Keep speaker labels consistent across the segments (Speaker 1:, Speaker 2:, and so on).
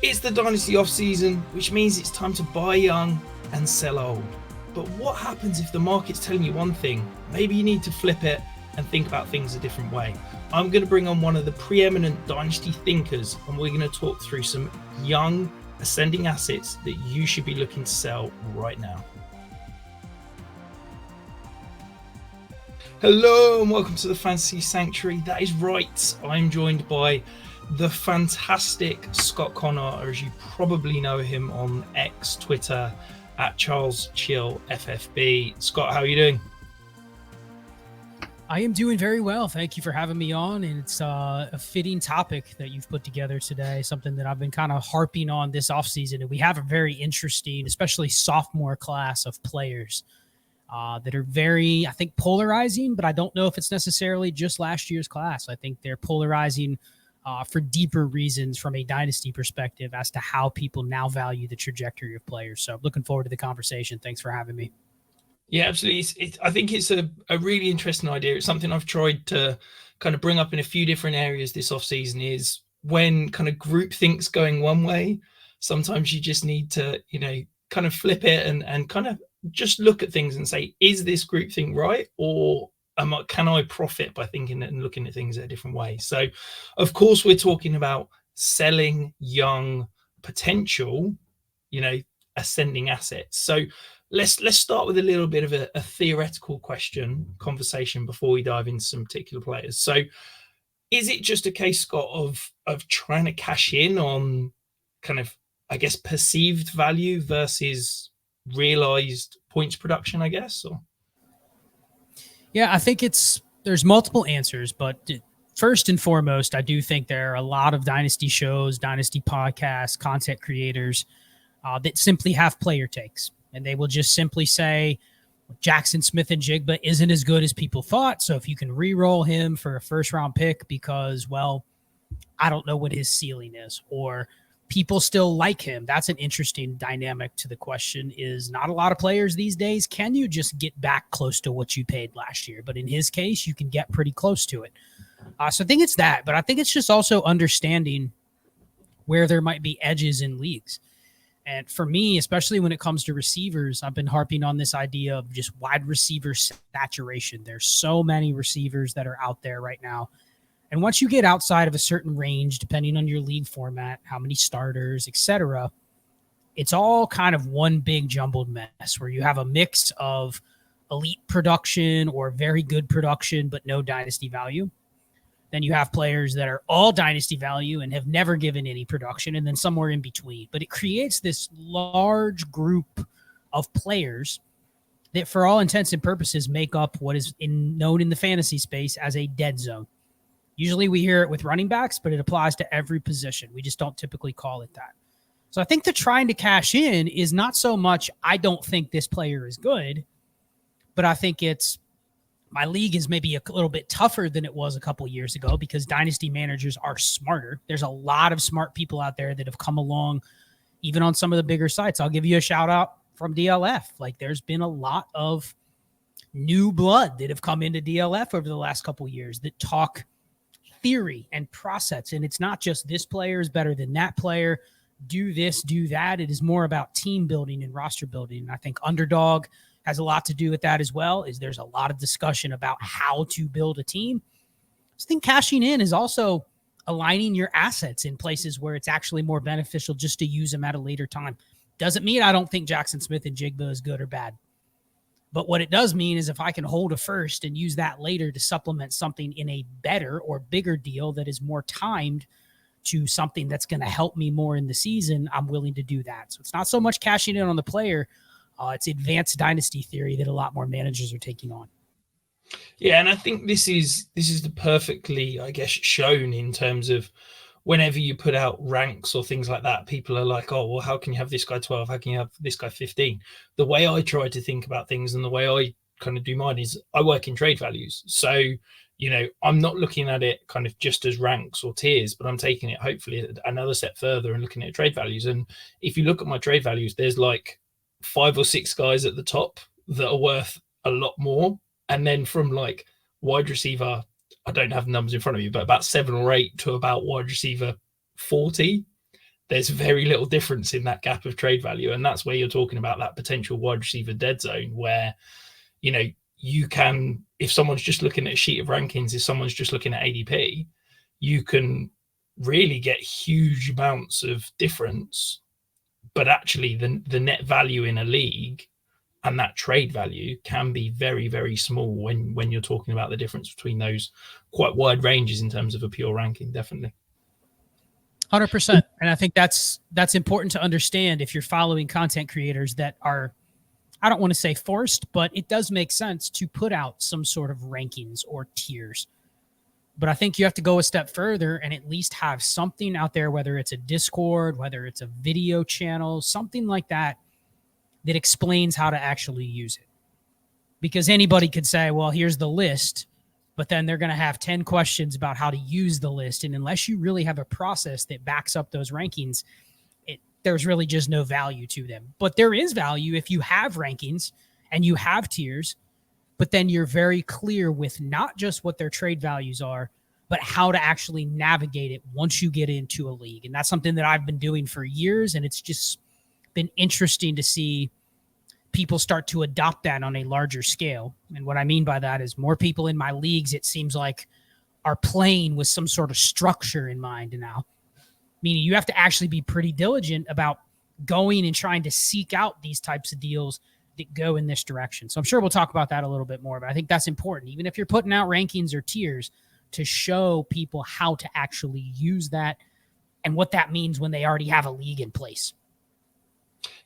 Speaker 1: It's the Dynasty off-season, which means it's time to buy young and sell old. But what happens if the market's telling you one thing? Maybe you need to flip it and think about things a different way. I'm going to bring on one of the preeminent Dynasty thinkers, and we're going to talk through some young ascending assets that you should be looking to sell right now. Hello and welcome to the Fantasy Sanctuary. That is right, I'm joined by the fantastic Scott Connor, or as you probably know him on X, Twitter, at CharlesChillFFB. Scott, how are you doing?
Speaker 2: I am doing very well. Thank you for having me on. And it's a fitting topic that you've put together today, something that I've been kind of harping on this offseason. And we have a very interesting, especially sophomore class of players that are very, I think, polarizing, but I don't know if it's necessarily just last year's class. I think they're polarizing for deeper reasons from a dynasty perspective as to how people now value the trajectory of players. So looking forward to the conversation. Thanks for having me.
Speaker 1: Yeah, absolutely. I think it's a really interesting idea. It's something I've tried to kind of bring up in a few different areas this offseason is when kind of groupthink's going one way, sometimes you just need to, kind of flip it and kind of just look at things and say, is this groupthink right? Or can I profit by thinking and looking at things a different way? So, of course, we're talking about selling young potential, ascending assets. So let's start with a little bit of a theoretical conversation before we dive into some particular players. So is it just a case, Scott, of trying to cash in on kind of, I guess, perceived value versus realized points production, I guess? Or
Speaker 2: yeah, I think there's multiple answers, but first and foremost, I do think there are a lot of dynasty shows, dynasty podcasts, content creators that simply have player takes. And they will just simply say, Jackson Smith-Njigba isn't as good as people thought. So if you can re-roll him for a first-round pick because, well, I don't know what his ceiling is, or people still like him. That's an interesting dynamic to the question is not a lot of players these days. Can you just get back close to what you paid last year? But in his case, you can get pretty close to it. So I think it's that. But I think it's just also understanding where there might be edges in leagues. And for me, especially when it comes to receivers, I've been harping on this idea of just wide receiver saturation. There's so many receivers that are out there right now. And once you get outside of a certain range, depending on your league format, how many starters, etc., it's all kind of one big jumbled mess where you have a mix of elite production or very good production, but no dynasty value. Then you have players that are all dynasty value and have never given any production, and then somewhere in between. But it creates this large group of players that, for all intents and purposes, make up what is known in the fantasy space as a dead zone. Usually we hear it with running backs, but it applies to every position. We just don't typically call it that. So I think the trying to cash in is not so much, I don't think this player is good, but I think it's, my league is maybe a little bit tougher than it was a couple of years ago because dynasty managers are smarter. There's a lot of smart people out there that have come along, even on some of the bigger sites. I'll give you a shout out from DLF. Like there's been a lot of new blood that have come into DLF over the last couple of years that talk theory and process. And it's not just this player is better than that player. Do this, do that. It is more about team building and roster building. And I think Underdog has a lot to do with that as well, is there's a lot of discussion about how to build a team. So I think cashing in is also aligning your assets in places where it's actually more beneficial just to use them at a later time. Doesn't mean I don't think Jackson Smith-Njigba is good or bad. But what it does mean is if I can hold a first and use that later to supplement something in a better or bigger deal that is more timed to something that's going to help me more in the season, I'm willing to do that. So it's not so much cashing in on the player. It's advanced dynasty theory that a lot more managers are taking on.
Speaker 1: Yeah, and I think this is the perfectly, I guess, shown in terms of whenever you put out ranks or things like that, people are like, oh, well, how can you have this guy 12? How can you have this guy 15? The way I try to think about things and the way I kind of do mine is I work in trade values. So, I'm not looking at it kind of just as ranks or tiers, but I'm taking it hopefully another step further and looking at trade values. And if you look at my trade values, there's like 5 or 6 guys at the top that are worth a lot more. And then from like wide receiver, I don't have the numbers in front of me, but about 7 or 8 to about wide receiver 40, there's very little difference in that gap of trade value. And that's where you're talking about that potential wide receiver dead zone where, you know, you can, if someone's just looking at a sheet of rankings, if someone's just looking at ADP, you can really get huge amounts of difference. But actually the net value in a league and that trade value can be very, very small when you're talking about the difference between those quite wide ranges in terms of a pure ranking, definitely.
Speaker 2: 100%. And I think that's important to understand if you're following content creators that are, I don't want to say forced, but it does make sense to put out some sort of rankings or tiers. But I think you have to go a step further and at least have something out there, whether it's a Discord, whether it's a video channel, something like that, that explains how to actually use it. Because anybody could say, well, here's the list, but then they're going to have 10 questions about how to use the list. And unless you really have a process that backs up those rankings, there's really just no value to them. But there is value if you have rankings and you have tiers, but then you're very clear with not just what their trade values are, but how to actually navigate it once you get into a league. And that's something that I've been doing for years. And it's just been interesting to see people start to adopt that on a larger scale. And what I mean by that is more people in my leagues, it seems like, are playing with some sort of structure in mind now. Meaning you have to actually be pretty diligent about going and trying to seek out these types of deals that go in this direction. So I'm sure we'll talk about that a little bit more, but I think that's important. Even if you're putting out rankings or tiers, to show people how to actually use that and what that means when they already have a league in place.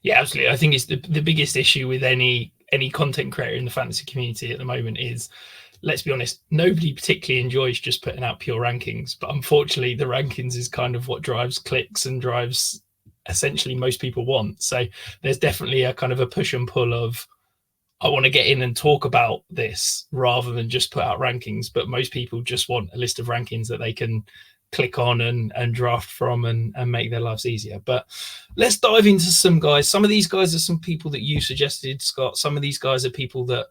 Speaker 1: Yeah, absolutely. I think it's the biggest issue with any content creator in the fantasy community at the moment is, let's be honest, nobody particularly enjoys just putting out pure rankings. But unfortunately, the rankings is kind of what drives clicks and drives essentially most people want. So there's definitely a kind of a push and pull of, I want to get in and talk about this rather than just put out rankings. But most people just want a list of rankings that they can click on and draft from and make their lives easier. But let's dive into some guys. Some of these guys are some people that you suggested, Scott. Some of these guys are people that,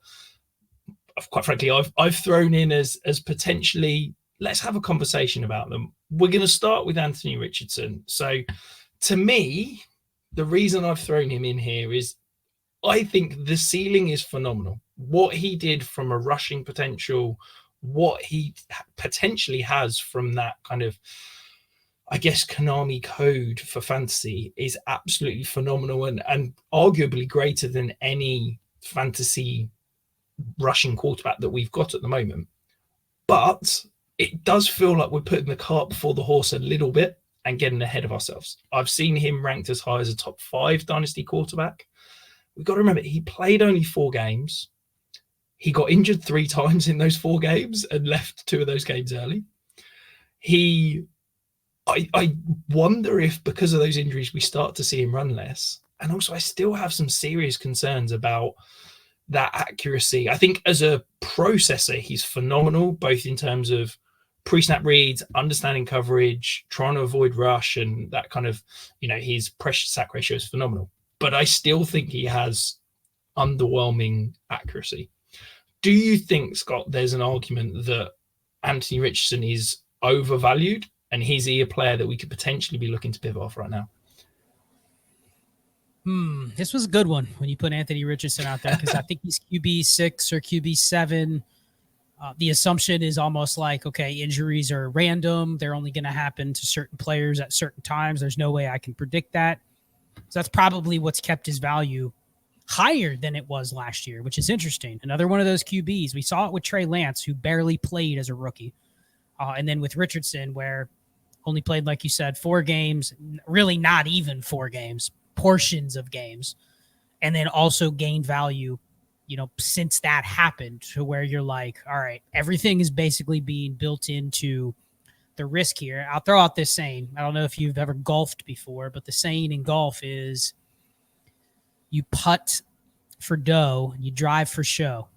Speaker 1: quite frankly, I've thrown in as potentially, let's have a conversation about them. We're going to start with Anthony Richardson. So to me, the reason I've thrown him in here is I think the ceiling is phenomenal. What he did from a rushing potential, what he potentially has from that kind of, I guess, Konami code for fantasy is absolutely phenomenal and arguably greater than any fantasy rushing quarterback that we've got at the moment. But it does feel like we're putting the cart before the horse a little bit and getting ahead of ourselves. I've seen him ranked as high as a top 5 dynasty quarterback. We've got to remember, he played only 4 games. He got injured 3 times in those 4 games and left 2 of those games early. I wonder if because of those injuries, we start to see him run less. And also, I still have some serious concerns about that accuracy. I think as a processor, he's phenomenal, both in terms of pre-snap reads, understanding coverage, trying to avoid rush, and that kind of, his pressure sack ratio is phenomenal. But I still think he has underwhelming accuracy. Do you think, Scott, there's an argument that Anthony Richardson is overvalued and is he a player that we could potentially be looking to pivot off right now?
Speaker 2: This was a good one when you put Anthony Richardson out there, because I think he's QB6 or QB7. The assumption is almost like, okay, injuries are random. They're only going to happen to certain players at certain times. There's no way I can predict that. So that's probably what's kept his value higher than it was last year, which is interesting. Another one of those QBs. We saw it with Trey Lance, who barely played as a rookie. And then with Richardson, where only played, like you said, 4 games, really not even 4 games, portions of games, and then also gained value, since that happened, to where you're like, all right, everything is basically being built into the risk here. I'll throw out this saying. I don't know if you've ever golfed before, but the saying in golf is you putt for dough, you drive for show.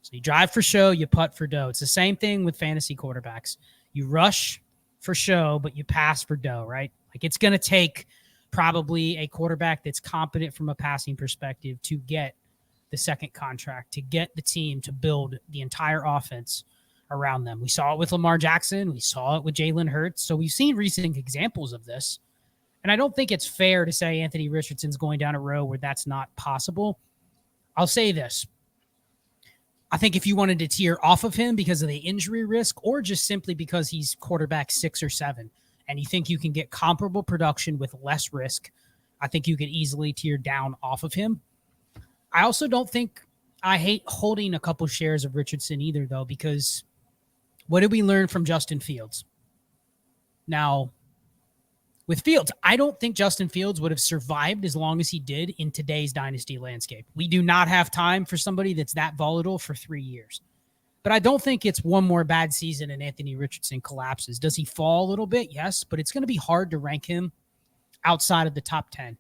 Speaker 2: So you drive for show, you putt for dough. It's the same thing with fantasy quarterbacks. You rush for show, but you pass for dough, right? Like, it's going to take probably a quarterback that's competent from a passing perspective to get the second contract, to get the team to build the entire offense around them. We saw it with Lamar Jackson. We saw it with Jalen Hurts. So we've seen recent examples of this. And I don't think it's fair to say Anthony Richardson's going down a road where that's not possible. I'll say this. I think if you wanted to tier off of him because of the injury risk or just simply because he's quarterback 6 or 7 and you think you can get comparable production with less risk, I think you could easily tier down off of him. I also don't think I hate holding a couple shares of Richardson either, though, because what did we learn from Justin Fields? Now, with Fields, I don't think Justin Fields would have survived as long as he did in today's dynasty landscape. We do not have time for somebody that's that volatile for 3 years. But I don't think it's one more bad season and Anthony Richardson collapses. Does he fall a little bit? Yes, but it's going to be hard to rank him outside of the top 10.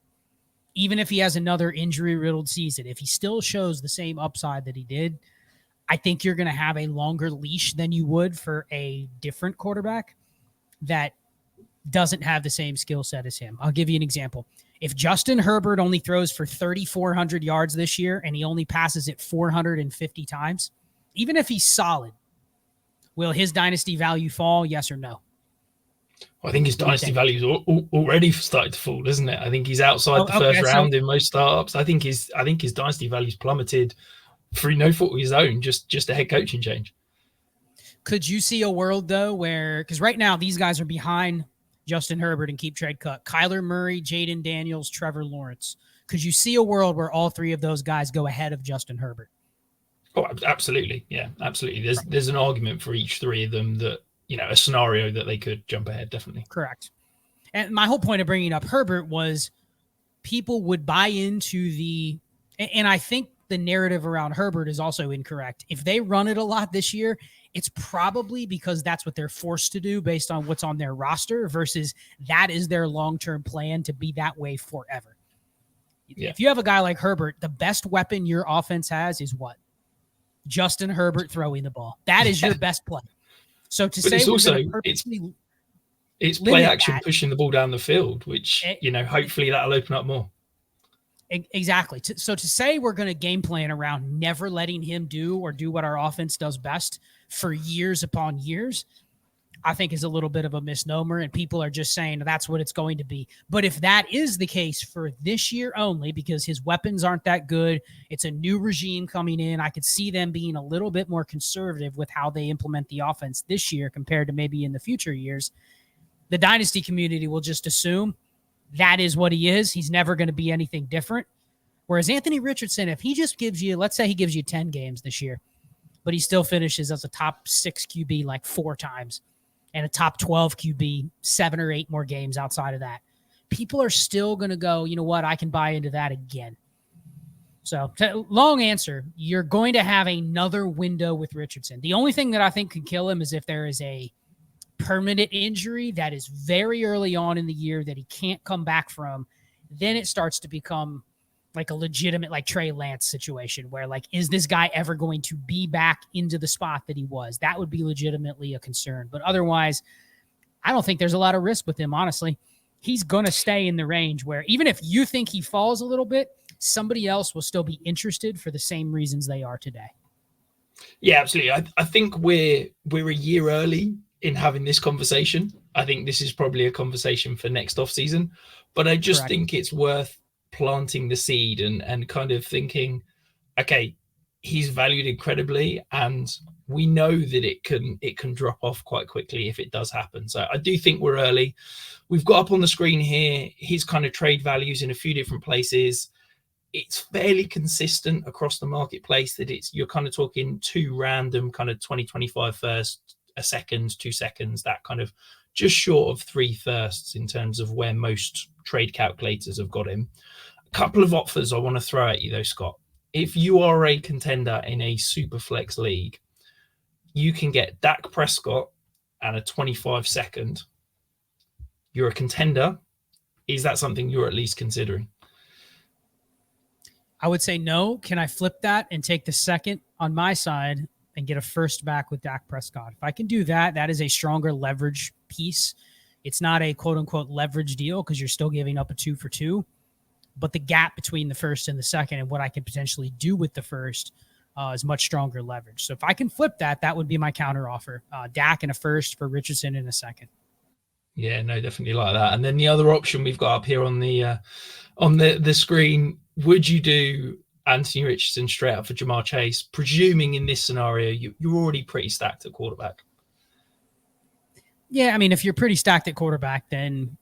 Speaker 2: Even if he has another injury-riddled season, if he still shows the same upside that he did, I think you're going to have a longer leash than you would for a different quarterback that doesn't have the same skill set as him. I'll give you an example. If Justin Herbert only throws for 3,400 yards this year and he only passes it 450 times, even if he's solid, will his dynasty value fall? Yes or no?
Speaker 1: I think his dynasty value's already started to fall, isn't it? I think he's outside the first round in most startups. I think his dynasty value's plummeted through no fault of his own, just a head coaching change.
Speaker 2: Could you see a world, though, where – because right now these guys are behind Justin Herbert and keep trade cut. Kyler Murray, Jayden Daniels, Trevor Lawrence. Could you see a world where all 3 of those guys go ahead of Justin Herbert?
Speaker 1: Oh, absolutely. Yeah, absolutely. There's an argument for each 3 of them that, a scenario that they could jump ahead, definitely.
Speaker 2: Correct. And my whole point of bringing up Herbert was people would buy into the – and I think the narrative around Herbert is also incorrect. If they run it a lot this year, it's probably because that's what they're forced to do based on what's on their roster versus that is their long-term plan to be that way forever. Yeah. If you have a guy like Herbert, the best weapon your offense has is what? Justin Herbert throwing the ball. That is your best play. So to say
Speaker 1: it's play action pushing the ball down the field, which, hopefully that'll open up more.
Speaker 2: Exactly. So to say we're going to game plan around never letting him do what our offense does best for years upon years, I think is a little bit of a misnomer, and people are just saying that's what it's going to be. But if that is the case for this year only, because his weapons aren't that good, it's a new regime coming in, I could see them being a little bit more conservative with how they implement the offense this year compared to maybe in the future years. The dynasty community will just assume that is what he is. He's never going to be anything different. Whereas Anthony Richardson, if he just gives you, let's say he gives you 10 games this year, but he still finishes as a top 6 QB like 4 times and a top 12 QB 7 or 8 more games outside of that, people are still going to go, you know what, I can buy into that again. So long answer, you're going to have another window with Richardson. The only thing that I think could kill him is if there is a permanent injury that is very early on in the year that he can't come back from. Then it starts to become like a legitimate, like Trey Lance situation where like, is this guy ever going to be back into the spot that he was? That would be legitimately a concern. But otherwise, I don't think there's a lot of risk with him, honestly. He's going to stay in the range where even if you think he falls a little bit, somebody else will still be interested for the same reasons they are today.
Speaker 1: Yeah, absolutely. I think we're a year early in having this conversation. I think this is probably a conversation for next off season, but I just think it's worth planting the seed and kind of thinking, okay, he's valued incredibly, and we know that it can drop off quite quickly if it does happen. So I do think we're early. We've got up on the screen here his kind of trade values in a few different places. It's fairly consistent across the marketplace that you're kind of talking 2 random kind of 2025 first, a second, 2 seconds, that kind of just short of 3 firsts in terms of where most trade calculators have got him. A couple of offers I want to throw at you though, Scott. If you are a contender in a super flex league, you can get Dak Prescott and a 25 second. You're a contender. Is that something you're at least considering?
Speaker 2: I would say no. Can I flip that and take the second on my side and get a first back with Dak Prescott? If I can do that, that is a stronger leverage piece. It's not a quote-unquote leverage deal because you're still giving up a 2 for 2. But the gap between the first and the second and what I can potentially do with the first is much stronger leverage. So if I can flip that, that would be my counter offer. Dak and a first for Richardson in a second.
Speaker 1: Yeah, no, definitely like that. And then the other option we've got up here on the screen, would you do Anthony Richardson straight up for Jamar Chase, presuming in this scenario you're already pretty stacked at quarterback?
Speaker 2: Yeah, I mean, if you're pretty stacked at quarterback, then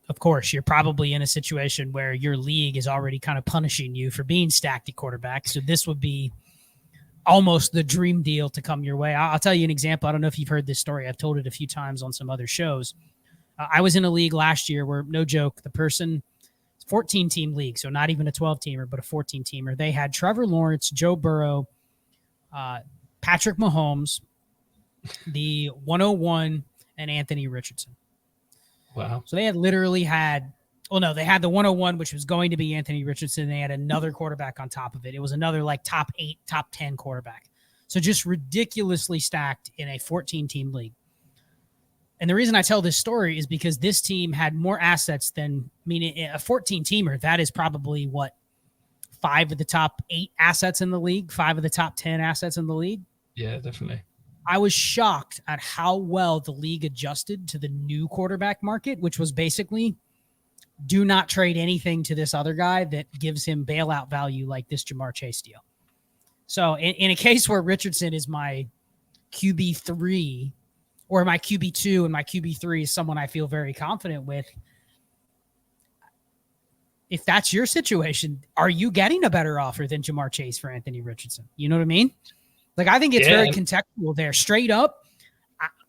Speaker 2: of course you're probably in a situation where your league is already kind of punishing you for being stacked at quarterback. So this would be almost the dream deal to come your way. I'll tell you an example. I don't know if you've heard this story. I've told it a few times on some other shows. I was in a league last year where, no joke, the person, 14-team league, so not even a 12-teamer, but a 14-teamer. They had Trevor Lawrence, Joe Burrow, Patrick Mahomes, the 101, and Anthony Richardson.
Speaker 1: Wow.
Speaker 2: So they had they had the 101, which was going to be Anthony Richardson. They had another quarterback on top of it. It was another like top 8, top 10 quarterback. So just ridiculously stacked in a 14-team league. And the reason I tell this story is because this team had more assets than, meaning a 14-teamer, that is probably 5 of the top 8 assets in the league, 5 of the top 10 assets in the league.
Speaker 1: Yeah, definitely.
Speaker 2: I was shocked at how well the league adjusted to the new quarterback market, which was basically do not trade anything to this other guy that gives him bailout value like this Jamar Chase deal. So in a case where Richardson is my QB3 or my QB2 and my QB3 is someone I feel very confident with, if that's your situation, are you getting a better offer than Jamar Chase for Anthony Richardson? You know what I mean? Like, I think it's very contextual there. Straight up,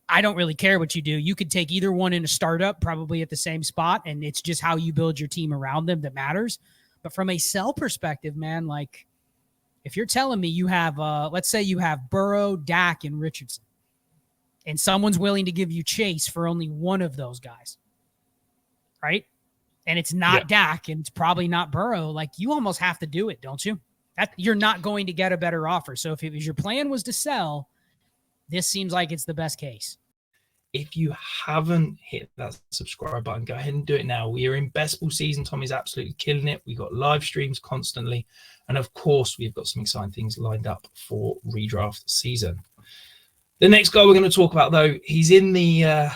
Speaker 2: I don't really care what you do. You could take either one in a startup, probably at the same spot, and it's just how you build your team around them that matters. But from a sell perspective, man, like, if you're telling me you have, let's say you have Burrow, Dak, and Richardson, and someone's willing to give you Chase for only one of those guys, right? And it's not Dak, and it's probably not Burrow. Like, you almost have to do it, don't you? You're not going to get a better offer. So if your plan was to sell, this seems like it's the best case.
Speaker 1: If you haven't hit that subscribe button, go ahead and do it now. We are in best ball season. Tommy's absolutely killing it. We've got live streams constantly. And of course, we've got some exciting things lined up for redraft season. The next guy we're going to talk about, though, he's in the,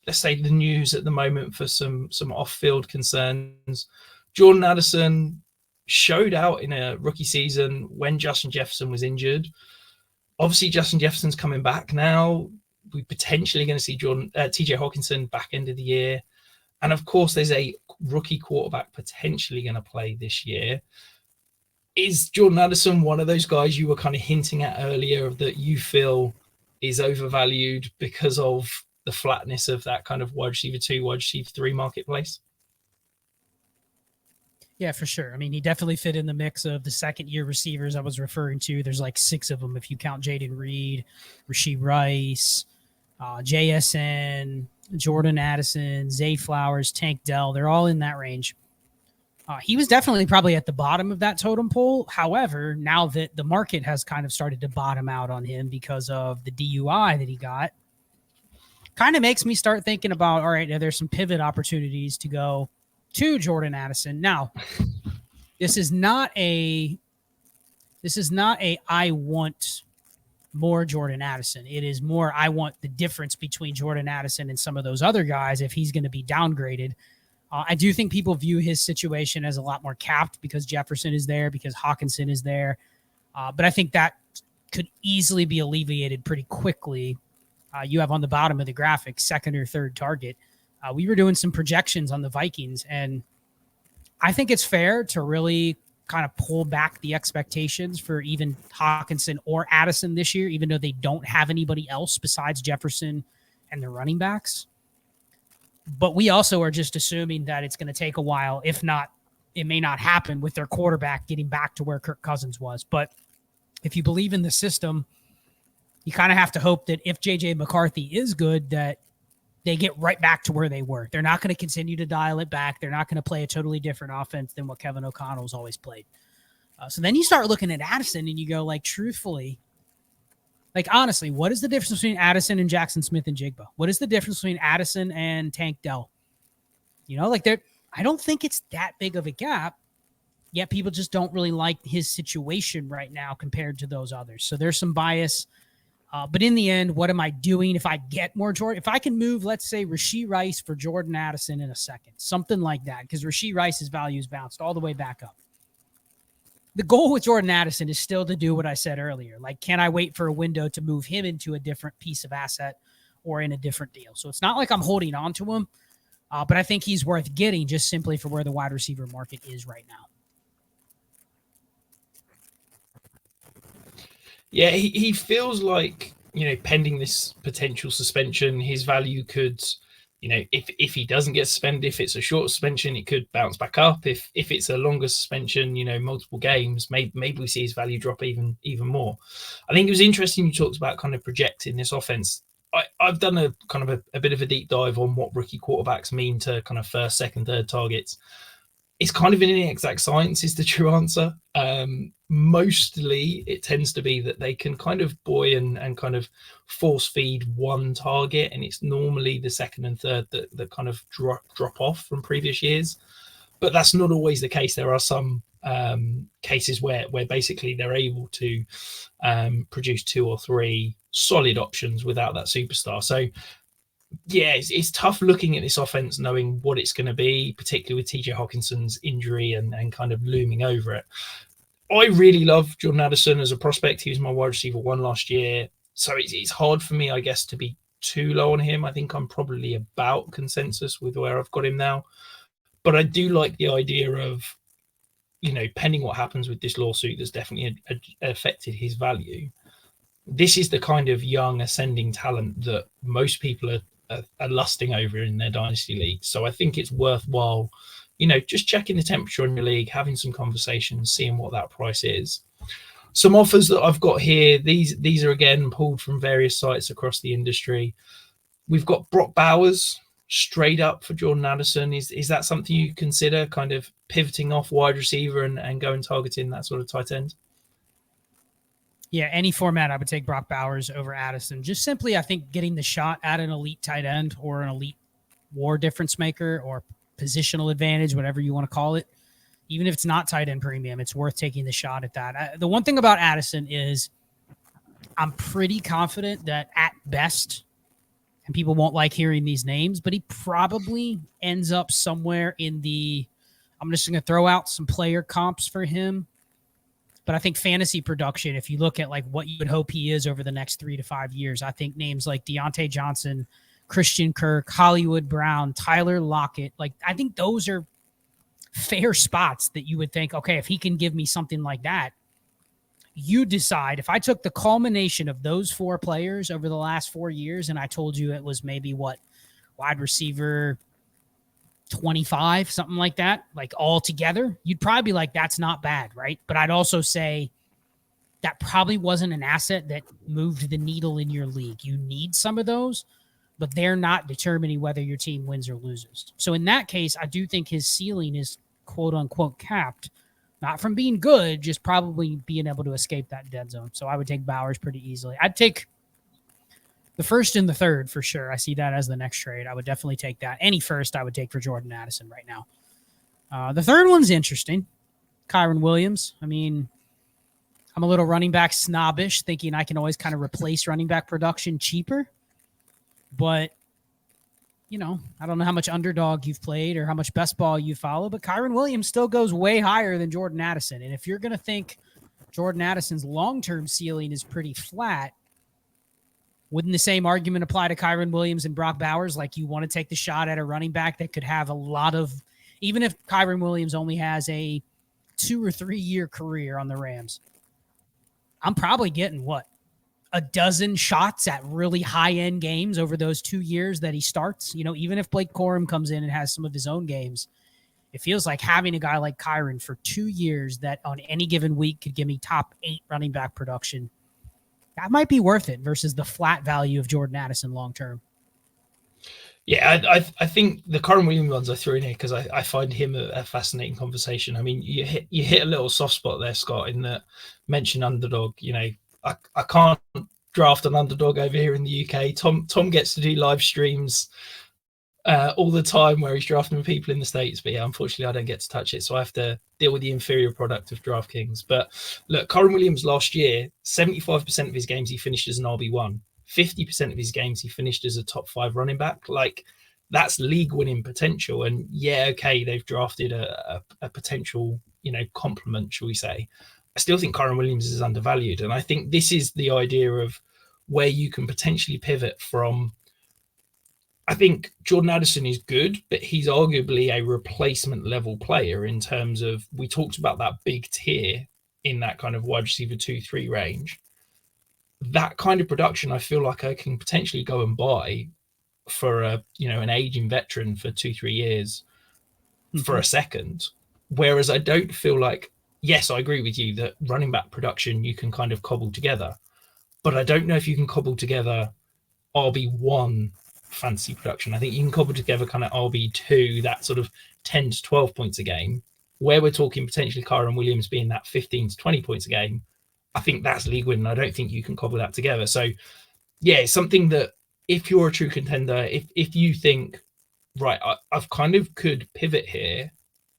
Speaker 1: let's say, the news at the moment for some off-field concerns. Jordan Addison showed out in a rookie season when Justin Jefferson was injured. Obviously, Justin Jefferson's coming back now. We're potentially going to see TJ Hawkinson back end of the year. And of course, there's a rookie quarterback potentially going to play this year. Is Jordan Addison one of those guys you were kind of hinting at earlier that you feel is overvalued because of the flatness of that kind of wide receiver 2, wide receiver 3 marketplace?
Speaker 2: Yeah, for sure. I mean, he definitely fit in the mix of the second-year receivers I was referring to. There's like 6 of them if you count Jayden Reed, Rashee Rice, JSN, Jordan Addison, Zay Flowers, Tank Dell. They're all in that range. He was definitely probably at the bottom of that totem pole. However, now that the market has kind of started to bottom out on him because of the DUI that he got, kind of makes me start thinking about, all right, there's some pivot opportunities to go to Jordan Addison. Now, this is not a I want more Jordan Addison. It is more I want the difference between Jordan Addison and some of those other guys if he's going to be downgraded. I do think people view his situation as a lot more capped because Jefferson is there, because Hawkinson is there. But I think that could easily be alleviated pretty quickly. You have on the bottom of the graphic, second or third target. We were doing some projections on the Vikings, and I think it's fair to really kind of pull back the expectations for even Hawkinson or Addison this year, even though they don't have anybody else besides Jefferson and the running backs. But we also are just assuming that it's going to take a while. If not, it may not happen with their quarterback getting back to where Kirk Cousins was. But if you believe in the system, you kind of have to hope that if J.J. McCarthy is good, that they get right back to where they were. They're not going to continue to dial it back. They're not going to play a totally different offense than what Kevin O'Connell's always played. So then you start looking at Addison and you go, like, truthfully, like, honestly, what is the difference between Addison and Jackson Smith and Jigba? What is the difference between Addison and Tank Dell? You know, like, I don't think it's that big of a gap, yet people just don't really like his situation right now compared to those others. So there's some bias. But in the end, what am I doing if I get more Jordan? If I can move, let's say, Rashee Rice for Jordan Addison in a second, something like that, because Rashee Rice's value has bounced all the way back up. The goal with Jordan Addison is still to do what I said earlier. Like, can I wait for a window to move him into a different piece of asset or in a different deal? So it's not like I'm holding on to him, but I think he's worth getting just simply for where the wide receiver market is right now.
Speaker 1: Yeah, he feels like, pending this potential suspension, his value could, if he doesn't get suspended, if it's a short suspension, it could bounce back up. If it's a longer suspension, multiple games, maybe we see his value drop even more. I think it was interesting you talked about kind of projecting this offense. I've done a kind of a bit of a deep dive on what rookie quarterbacks mean to kind of first, second, third targets. It's kind of an inexact science is the true answer. Mostly it tends to be that they can kind of buoy and kind of force feed one target, and it's normally the second and third that kind of drop off from previous years. But that's not always the case. There are some cases where basically they're able to produce 2 or 3 solid options without that superstar. So yeah, it's tough looking at this offense, knowing what it's going to be, particularly with TJ Hawkinson's injury and kind of looming over it. I really love Jordan Addison as a prospect. He was my wide receiver 1 last year. So it's hard for me, I guess, to be too low on him. I think I'm probably about consensus with where I've got him now. But I do like the idea of, pending what happens with this lawsuit that's definitely affected his value. This is the kind of young ascending talent that most people are lusting over in their dynasty leagues. So I think it's worthwhile, just checking the temperature on your league, having some conversations, seeing what that price is. Some offers that I've got here, these are again pulled from various sites across the industry. We've got Brock Bowers straight up for Jordan Addison. Is that something you consider, kind of pivoting off wide receiver and going targeting that sort of tight end?
Speaker 2: Yeah, any format, I would take Brock Bowers over Addison. Just simply, I think, getting the shot at an elite tight end or an elite war difference maker or positional advantage, whatever you want to call it, even if it's not tight end premium, it's worth taking the shot at that. The one thing about Addison is I'm pretty confident that at best, and people won't like hearing these names, but he probably ends up somewhere in the, I'm just going to throw out some player comps for him. But I think fantasy production, if you look at like what you would hope he is over the next 3 to 5 years, I think names like Deontay Johnson, Christian Kirk, Hollywood Brown, Tyler Lockett, like I think those are fair spots that you would think, okay, if he can give me something like that, you decide. If I took the culmination of those 4 players over the last 4 years and I told you it was maybe wide receiver 25, something like that, like all together, you'd probably be like, that's not bad, right? But I'd also say that probably wasn't an asset that moved the needle in your league. You need some of those, but they're not determining whether your team wins or loses. So in that case, I do think his ceiling is quote unquote capped, not from being good, just probably being able to escape that dead zone. So I would take Bowers pretty easily. I'd take the first and the third for sure. I see that as the next trade. I would definitely take that. Any first I would take for Jordan Addison right now. The third one's interesting. Kyren Williams. I mean, I'm a little running back snobbish, thinking I can always kind of replace running back production cheaper. But, I don't know how much underdog you've played or how much best ball you follow, but Kyren Williams still goes way higher than Jordan Addison. And if you're going to think Jordan Addison's long-term ceiling is pretty flat, wouldn't the same argument apply to Kyren Williams and Brock Bowers? Like, you want to take the shot at a running back that could have a lot of, even if Kyren Williams only has a 2 or 3 year career on the Rams, I'm probably getting a dozen shots at really high end games over those 2 years that he starts. Even if Blake Corum comes in and has some of his own games, it feels like having a guy like Kyren for 2 years that on any given week could give me top 8 running back production. That might be worth it versus the flat value of Jordan Addison long-term.
Speaker 1: Yeah, I think the Kyren Williams ones I threw in here because I find him a fascinating conversation. I mean, you hit a little soft spot there, Scott, in that mention underdog. I can't draft an underdog over here in the UK. Tom gets to do live streams all the time where he's drafting people in the States. But yeah, unfortunately, I don't get to touch it. So I have to deal with the inferior product of DraftKings. But look, Kyren Williams last year, 75% of his games he finished as an RB1. 50% of his games he finished as a top 5 running back. Like, that's league winning potential. And yeah, okay, they've drafted a potential, complement, shall we say. I still think Kyren Williams is undervalued. And I think this is the idea of where you can potentially pivot from. I think Jordan Addison is good, but he's arguably a replacement level player in terms of, we talked about that big tier in that kind of wide receiver 2-3 range. That kind of production, I feel like I can potentially go and buy for an aging veteran for 2-3 years for a second. Whereas I don't feel like, yes, I agree with you that running back production you can kind of cobble together, but I don't know if you can cobble together RB1 fantasy production. I think you can cobble together kind of RB2, that sort of 10 to 12 points a game, where we're talking potentially Kyren Williams being that 15 to 20 points a game. I think that's league winning. I don't think you can cobble that together. So yeah, it's something that if you're a true contender, if you think, right, I've kind of could pivot here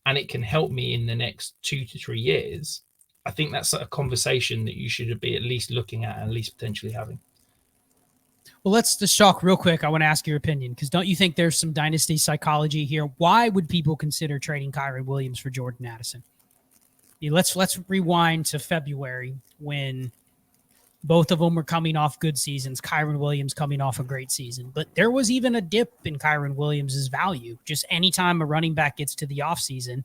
Speaker 1: and it can help me in the next 2 to 3 years, I think that's a conversation that you should be at least looking at and at least potentially having.
Speaker 2: Well, let's just talk real quick. I want to ask your opinion, because don't you think there's some dynasty psychology here? Why would people consider trading Kyren Williams for Jordan Addison? Let's rewind to February when both of them were coming off good seasons. Kyren Williams coming off a great season. But there was even a dip in Kyren Williams' value. Just anytime a running back gets to the offseason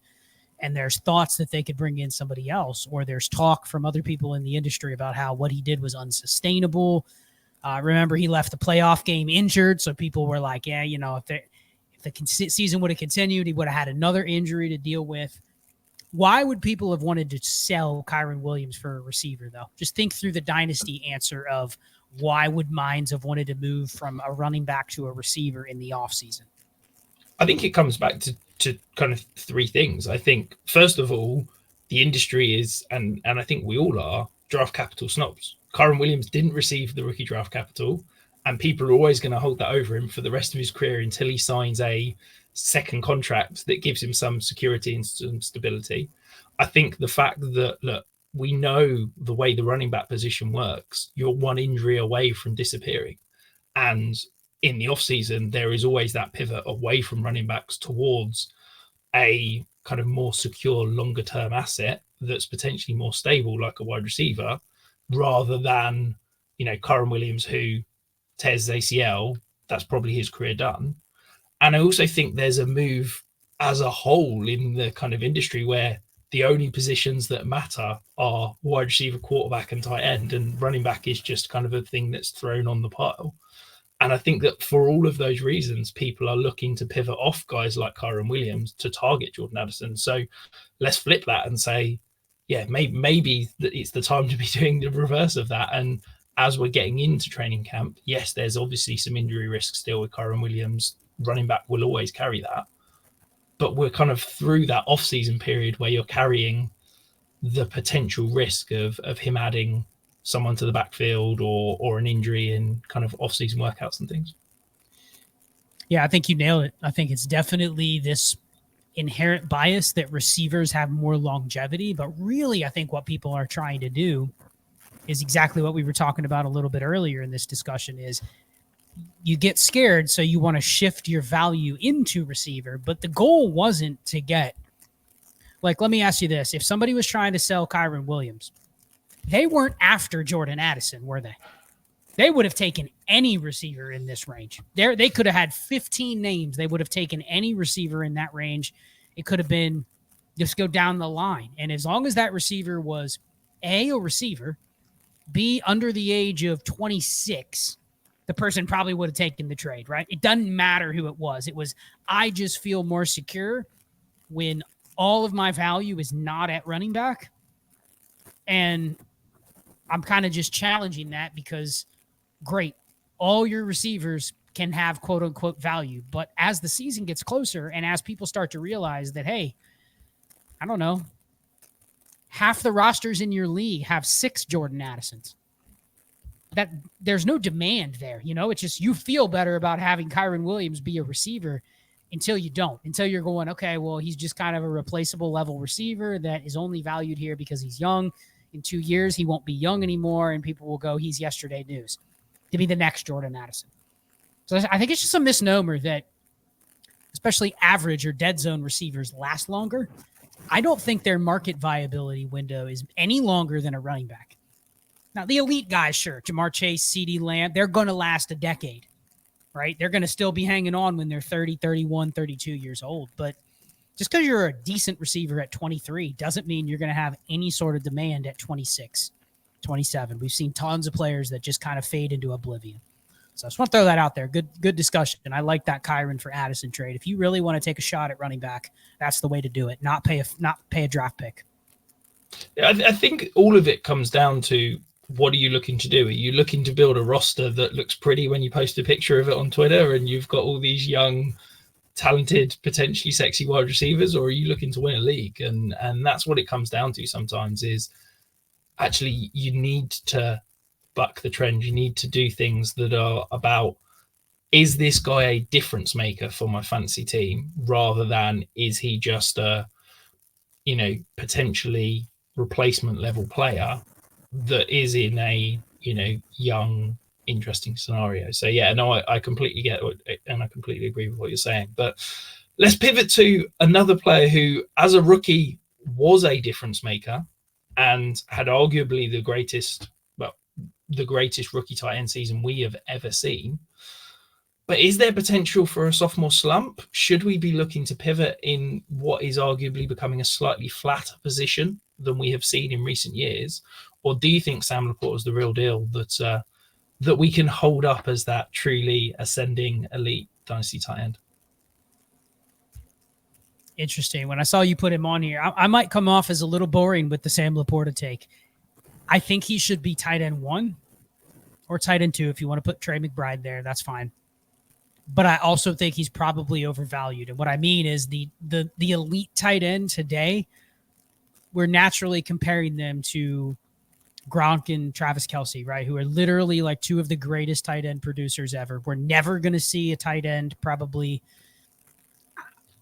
Speaker 2: and there's thoughts that they could bring in somebody else, or there's talk from other people in the industry about how what he did was unsustainable. Remember, he left the playoff game injured, so people were like, yeah, if the season would have continued, he would have had another injury to deal with. Why would people have wanted to sell Kyren Williams for a receiver, though? Just think through the dynasty answer of why would minds have wanted to move from a running back to a receiver in the offseason?
Speaker 1: I think it comes back to kind of 3 things. I think, first of all, the industry is, and I think we all are, draft capital snobs. Kyren Williams didn't receive the rookie draft capital, and people are always going to hold that over him for the rest of his career until he signs a second contract that gives him some security and some stability. I think the fact that, look, we know the way the running back position works, you're one injury away from disappearing. And in the offseason, there is always that pivot away from running backs towards a kind of more secure, longer term asset that's potentially more stable, like a wide receiver, rather than, Kyren Williams, who tears his ACL, that's probably his career done. And I also think there's a move as a whole in the kind of industry where the only positions that matter are wide receiver, quarterback, and tight end, and running back is just kind of a thing that's thrown on the pile. And I think that for all of those reasons, people are looking to pivot off guys like Kyren Williams to target Jordan Addison. So let's flip that and say, yeah, maybe it's the time to be doing the reverse of that. And as we're getting into training camp, yes, there's obviously some injury risk still with Kyren Williams. Running back will always carry that. But we're kind of through that off-season period where you're carrying the potential risk of him adding someone to the backfield or an injury in kind of off-season workouts and things.
Speaker 2: Yeah, I think you nailed it. I think it's definitely this inherent bias that receivers have more longevity, but really I think what people are trying to do is exactly what we were talking about a little bit earlier in this discussion is you get scared, so you want to shift your value into receiver, but the goal wasn't to get, like, let me ask you this. If somebody was trying to sell Kyren Williams, they weren't after Jordan Addison, were they? They would have taken any receiver in this range. They could have had 15 names. They would have taken any receiver in that range. It could have been just go down the line. And as long as that receiver was A, a receiver, B, under the age of 26, the person probably would have taken the trade, right? It doesn't matter who it was. It was, I just feel more secure when all of my value is not at running back. And I'm kind of just challenging that because, great, all your receivers can have quote unquote value. But as the season gets closer and as people start to realize that, hey, I don't know, half the rosters in your league have 6 Jordan Addisons. that there's no demand there. It's just you feel better about having Kyren Williams be a receiver until you don't, until you're going, okay, well, he's just kind of a replaceable level receiver that is only valued here because he's young. In 2 years, he won't be young anymore, and people will go, he's yesterday news to be the next Jordan Addison. So I think it's just a misnomer that especially average or dead zone receivers last longer. I don't think their market viability window is any longer than a running back. Now, the elite guys, sure, Jamar Chase, CeeDee Lamb, they're going to last a decade, right? They're going to still be hanging on when they're 30, 31, 32 years old. But just because you're a decent receiver at 23 doesn't mean you're going to have any sort of demand at 26, 27. We've seen tons of players that just kind of fade into oblivion. So I just want to throw that out there. Good discussion. And I like that Kyren for Addison trade. If you really want to take a shot at running back, that's the way to do it. Not pay a draft pick.
Speaker 1: I think all of it comes down to, what are you looking to do? Are you looking to build a roster that looks pretty when you post a picture of it on Twitter and you've got all these young, talented, potentially sexy wide receivers, or are you looking to win a league? And that's what it comes down to sometimes, is actually you need to buck the trend. You need to do things that are about, is this guy a difference maker for my fantasy team, rather than is he just a, potentially replacement level player that is in a, young, interesting scenario. So yeah, no, I completely get it, and I completely agree with what you're saying. But let's pivot to another player who, as a rookie, was a difference maker and had arguably the greatest rookie tight end season we have ever seen. But is there potential for a sophomore slump? Should we be looking to pivot in what is arguably becoming a slightly flatter position than we have seen in recent years? Or do you think Sam Laporta is the real deal, that we can hold up as that truly ascending elite dynasty tight end?
Speaker 2: Interesting. When I saw you put him on here, I might come off as a little boring with the Sam Laporta take. I think he should be tight end 1 or tight end 2. If you want to put Trey McBride there, that's fine. But I also think he's probably overvalued. And what I mean is the elite tight end today, we're naturally comparing them to Gronk and Travis Kelce, right? Who are literally like two of the greatest tight end producers ever. We're never going to see a tight end, probably,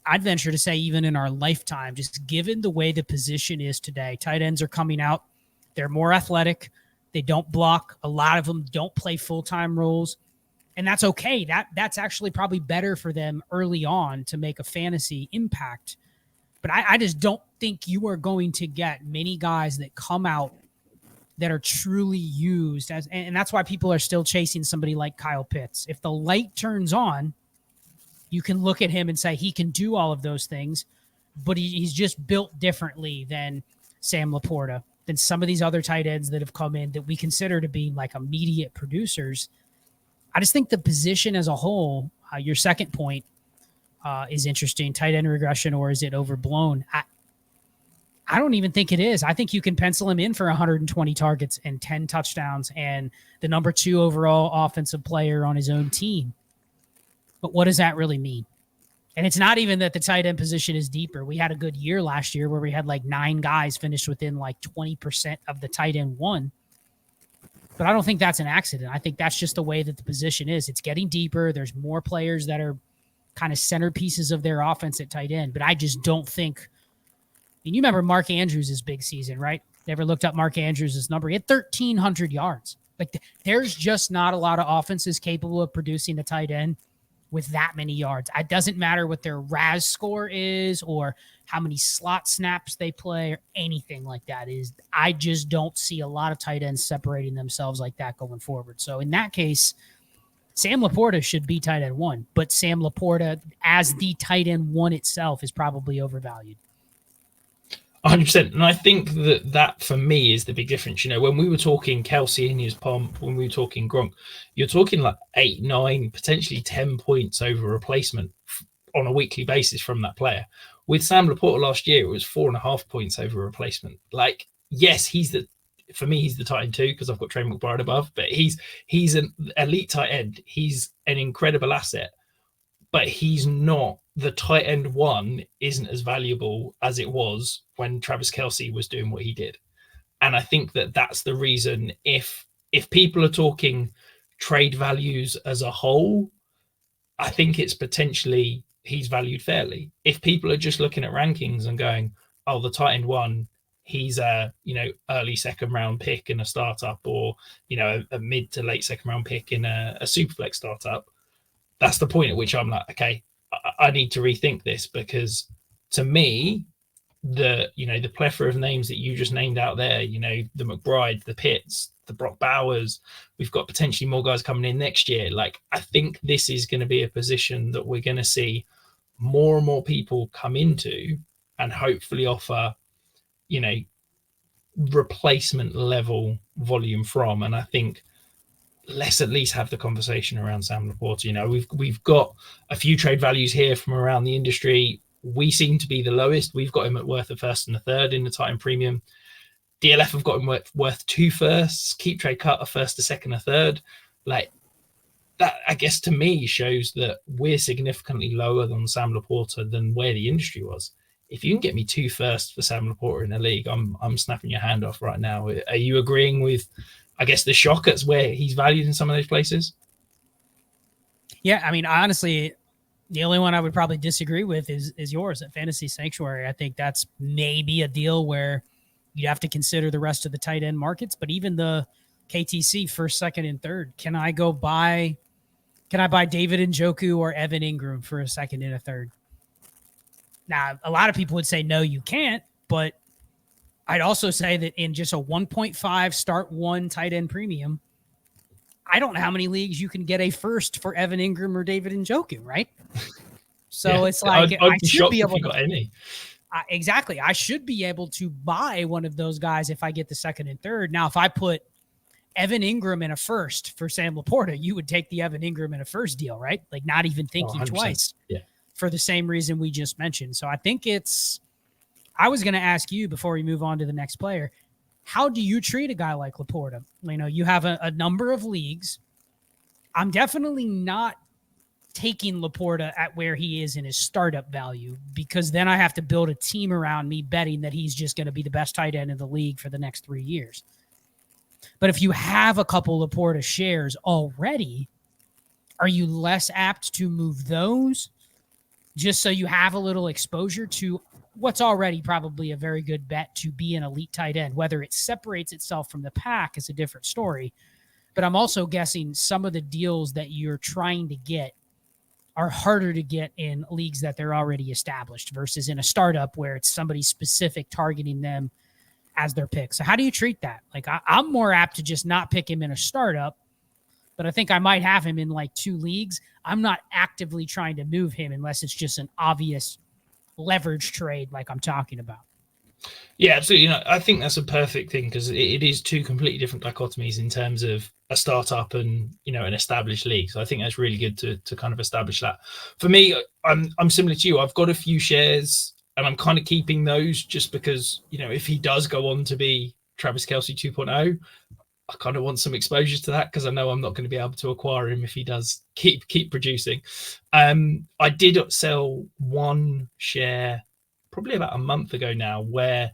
Speaker 2: I'd venture to say, even in our lifetime, just given the way the position is today. Tight ends are coming out. They're more athletic. They don't block. A lot of them don't play full-time roles. And that's okay. That's actually probably better for them early on to make a fantasy impact. But I just don't think you are going to get many guys that come out that are truly used as, and that's why people are still chasing somebody like Kyle Pitts. If the light turns on, you can look at him and say he can do all of those things, but he's just built differently than Sam Laporta, than some of these other tight ends that have come in that we consider to be like immediate producers. I just think the position as a whole, your second point is interesting. Tight end regression, or is it overblown? I don't even think it is. I think you can pencil him in for 120 targets and 10 touchdowns and the number 2 overall offensive player on his own team. But what does that really mean? And it's not even that the tight end position is deeper. We had a good year last year where we had like 9 guys finish within like 20% of the tight end 1. But I don't think that's an accident. I think that's just the way that the position is. It's getting deeper. There's more players that are kind of centerpieces of their offense at tight end. But I just don't think, and you remember Mark Andrews' big season, right? Never looked up Mark Andrews' number. He had 1,300 yards. Like, there's just not a lot of offenses capable of producing a tight end with that many yards. It doesn't matter what their RAS score is or how many slot snaps they play or anything like that. I just don't see a lot of tight ends separating themselves like that going forward. So in that case, Sam Laporta should be tight end 1, but Sam Laporta as the tight end 1 itself is probably overvalued.
Speaker 1: 100%. And I think that for me is the big difference. When we were talking Kelce in his pomp, when we were talking Gronk, you're talking like 8, 9, potentially 10 points over replacement on a weekly basis from that player. With Sam Laporta last year, it was 4.5 points over replacement. Like, yes, for me, he's the tight end 2 because I've got Trey McBride above, but he's an elite tight end. He's an incredible asset, but he's not. The tight end 1 isn't as valuable as it was when Travis Kelce was doing what he did. And I think that's the reason, if if people are talking trade values as a whole, I think it's potentially he's valued fairly. If people are just looking at rankings and going, oh, the tight end one, he's a early second round pick in a startup, or a mid to late second round pick in a superflex startup, that's the point at which I'm like, okay, I need to rethink this, because to me, the plethora of names that you just named out there, the McBride, the Pitts, the Brock Bowers, we've got potentially more guys coming in next year. Like, I think this is going to be a position that we're going to see more and more people come into and hopefully offer, replacement level volume from. And I think let's at least have the conversation around Sam Laporta. We've got a few trade values here from around the industry. We seem to be the lowest. We've got him at worth a first and a third in the tight end premium. DLF have got him worth 2 firsts. Keep Trade Cut a first, a second, a third. Like that, I guess, to me shows that we're significantly lower than Sam Laporta than where the industry was. If you can get me 2 firsts for Sam Laporta in a league, I'm snapping your hand off right now. Are you agreeing with, I guess, the shock at where he's valued in some of those places?
Speaker 2: Yeah, I mean, honestly, the only one I would probably disagree with is yours at Fantasy Sanctuary. I think that's maybe a deal where you have to consider the rest of the tight end markets, but even the KTC first, second, and third, can I buy David Njoku or Evan Ingram for a second and a third? Now, a lot of people would say, no, you can't, but I'd also say that in just a 1.5 start one tight end premium, I don't know how many leagues you can get a first for Evan Ingram or David Njoku, right? So it's like,
Speaker 1: I should be able to got any.
Speaker 2: Exactly. I should be able to buy one of those guys if I get the second and third. Now, if I put Evan Ingram in a first for Sam Laporta, you would take the Evan Ingram in a first deal, right? Like, not even thinking twice.
Speaker 1: Yeah.
Speaker 2: For the same reason we just mentioned. So I think I was going to ask you before we move on to the next player, how do you treat a guy like Laporta? You have a number of leagues. I'm definitely not taking Laporta at where he is in his startup value, because then I have to build a team around me betting that he's just going to be the best tight end in the league for the next 3 years. But if you have a couple Laporta shares already, are you less apt to move those just so you have a little exposure to what's already probably a very good bet to be an elite tight end? Whether it separates itself from the pack is a different story. But I'm also guessing some of the deals that you're trying to get are harder to get in leagues that they're already established versus in a startup where it's somebody specific targeting them as their pick. So how do you treat that? Like, I'm more apt to just not pick him in a startup, but I think I might have him in like 2 leagues. I'm not actively trying to move him unless it's just an obvious leverage trade like I'm talking about.
Speaker 1: Yeah, absolutely. I think that's a perfect thing, because it is 2 completely different dichotomies in terms of a startup and an established league. So I think that's really good to kind of establish that. For me, I'm similar to you. I've got a few shares and I'm kind of keeping those just because if he does go on to be Travis Kelce 2.0, I kind of want some exposure to that, because I know I'm not going to be able to acquire him if he does keep producing. I did sell 1 share probably about a month ago now, where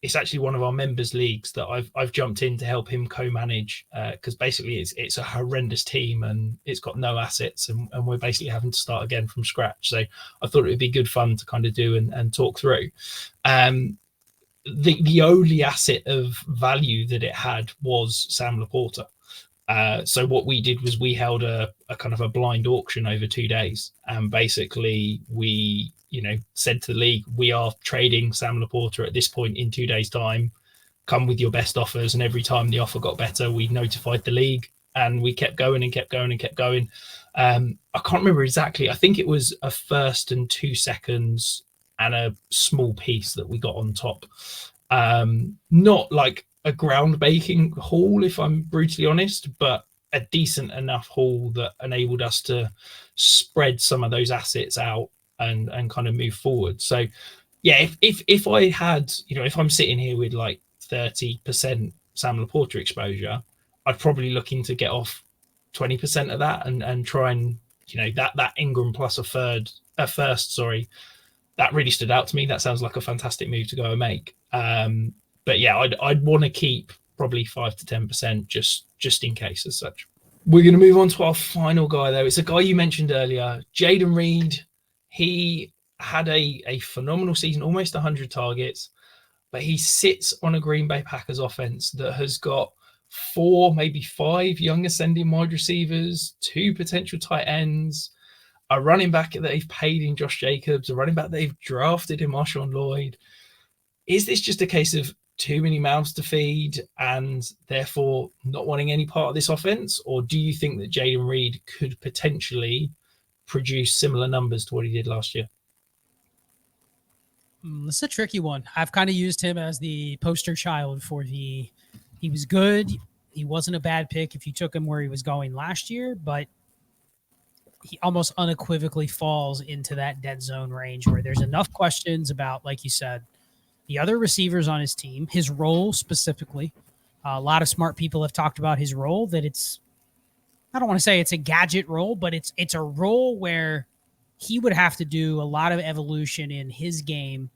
Speaker 1: it's actually one of our members' leagues that I've jumped in to help him co-manage, because basically it's a horrendous team and it's got no assets, and we're basically having to start again from scratch. So I thought it would be good fun to kind of do and talk through. The only asset of value that it had was Sam Laporta. So what we did was we held a kind of a blind auction over 2 days, and basically we said to the league, we are trading Sam Laporta at this point in 2 days' time. Come with your best offers. And every time the offer got better, we notified the league, and we kept going and kept going and kept going. I can't remember exactly. I think it was a first and 2 seconds and a small piece that we got on top. Not like a ground-breaking haul, if I'm brutally honest, but a decent enough haul that enabled us to spread some of those assets out and kind of move forward. So yeah, if I had, if I'm sitting here with like 30% Sam Laporta exposure, I'd probably looking to get off 20% of that and try and, that Ingram plus a first, that really stood out to me. That sounds like a fantastic move to go and make. But yeah, I'd want to keep probably 5 to 10% just in case as such. We're going to move on to our final guy, though. It's a guy you mentioned earlier, Jayden Reed. He had a phenomenal season, almost 100 targets, but he sits on a Green Bay Packers offense that has got 4, maybe 5 young ascending wide receivers, 2 potential tight ends, a running back that they've paid in Josh Jacobs, a running back they've drafted in Marshawn Lloyd. Is this just a case of too many mouths to feed and therefore not wanting any part of this offense? Or do you think that Jayden Reed could potentially produce similar numbers to what he did last year?
Speaker 2: This is a tricky one. I've kind of used him as the poster child for he was good. He wasn't a bad pick if you took him where he was going last year, but he almost unequivocally falls into that dead zone range where there's enough questions about, like you said, the other receivers on his team, his role specifically. A lot of smart people have talked about his role, that I don't want to say it's a gadget role, but it's a role where he would have to do a lot of evolution in his game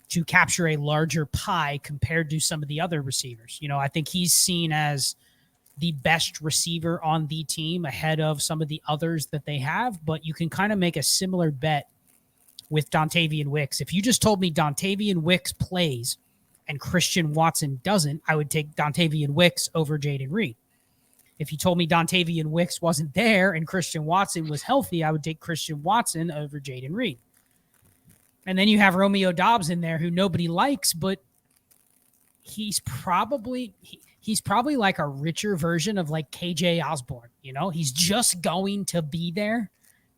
Speaker 2: to capture a larger pie compared to some of the other receivers. I think he's seen as the best receiver on the team ahead of some of the others that they have, but you can kind of make a similar bet with Dontavian Wicks. If you just told me Dontavian Wicks plays and Christian Watson doesn't, I would take Dontavian Wicks over Jayden Reed. If you told me Dontavian Wicks wasn't there and Christian Watson was healthy, I would take Christian Watson over Jayden Reed. And then you have Romeo Doubs in there, who nobody likes, but he's probably like a richer version of like KJ Osborne. He's just going to be there,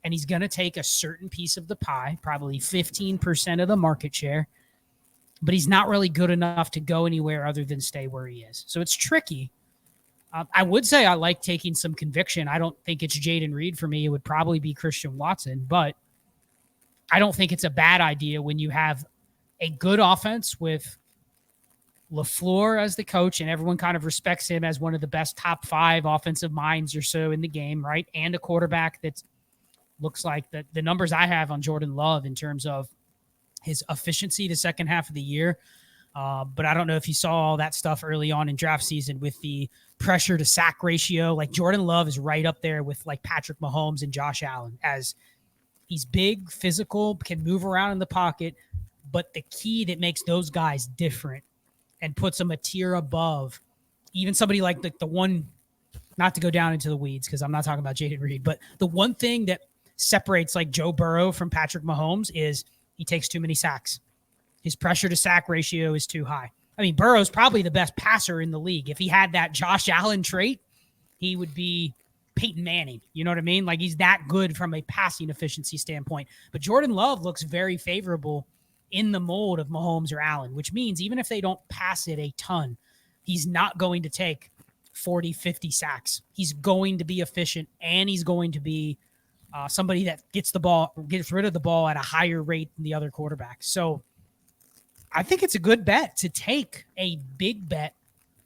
Speaker 2: and he's going to take a certain piece of the pie, probably 15% of the market share, but he's not really good enough to go anywhere other than stay where he is. So it's tricky. I would say I like taking some conviction. I don't think it's Jayden Reed for me. It would probably be Christian Watson, but I don't think it's a bad idea when you have a good offense with LaFleur as the coach, and everyone kind of respects him as one of the best top 5 offensive minds or so in the game, right? And a quarterback that looks like the numbers I have on Jordan Love in terms of his efficiency the second half of the year. But I don't know if you saw all that stuff early on in draft season with the pressure to sack ratio. Like Jordan Love is right up there with like Patrick Mahomes and Josh Allen, as he's big, physical, can move around in the pocket. But the key that makes those guys different and puts them a tier above even somebody like the one, not to go down into the weeds because I'm not talking about Jayden Reed, but the one thing that separates like Joe Burrow from Patrick Mahomes is he takes too many sacks. His pressure to sack ratio is too high. I mean, Burrow's probably the best passer in the league. If he had that Josh Allen trait, he would be Peyton Manning. You know what I mean? Like, he's that good from a passing efficiency standpoint. But Jordan Love looks very favorable in the mold of Mahomes or Allen, which means even if they don't pass it a ton, he's not going to take 40, 50 sacks. He's going to be efficient, and he's going to be somebody that gets rid of the ball at a higher rate than the other quarterbacks. So I think it's a good bet to take a big bet